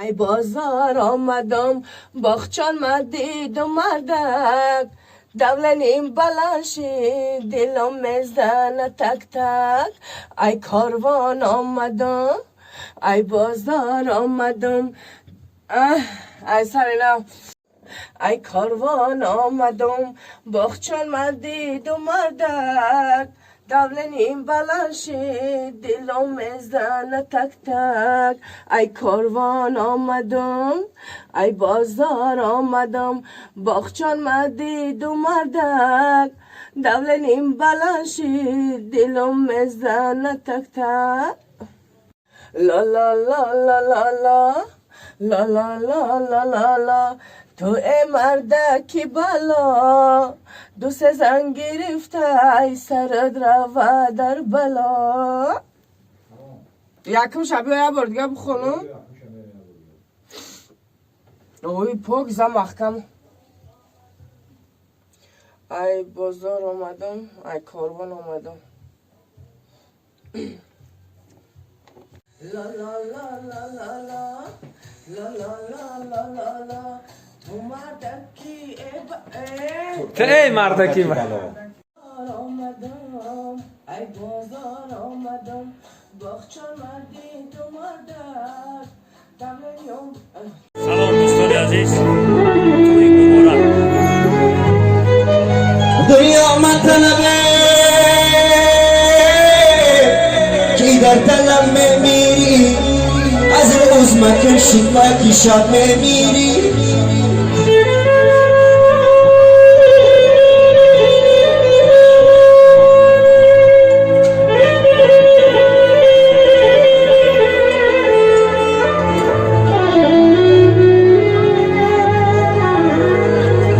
ای بازار آمدم باخچان مدید و مردک دولنیم بلنشی دلم میزدن تک تک ای کاروان آمدم ای بازار آمدم ای سرینا ای کاروان آمدم باخچان مدید و مردک دولنیم بلنشی دلم میزدن تک تک ای کاروان آمدم ای بازار آمدم باخچان مدید و مردک دولنیم بلنشی دلم میزدن تک تک لا لا لا لا لا لا لا لا لا لا لا لا تو ای مردکی بلا دوست زن گرفته ای سرت روا در بلا یکم شبیه بار دیگه بخونم اوی پاک زن محکم ای بازار آمدم ای کاروان آمدم لا لا لا لا لا لا لا لا لا لا لا تو مردکی تو ای مردکی بلا آمدم ای بازار آمدم باخچان مردی تو مردک دمنیم سلام دوستان عزیز توی مبارک دنیا مطلبه کی در طلب میمیری از روز مکن شکمکی شب میمیری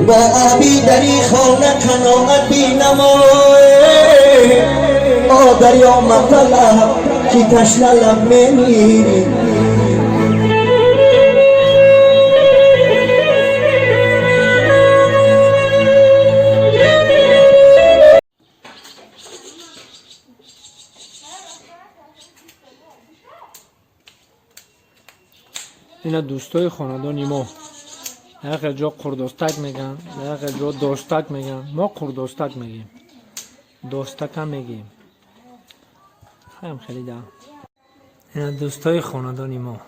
با آبی دری خانه قناعت بی نمای آ دریا مطلب کی تشنه لب میمیری اینا دوستای خاندانی ما یک جا قرداستک میگن یک جا داستک میگن ما قرداستک میگیم داستک هم میگیم خیلی ده اینا دوستای خاندانی ما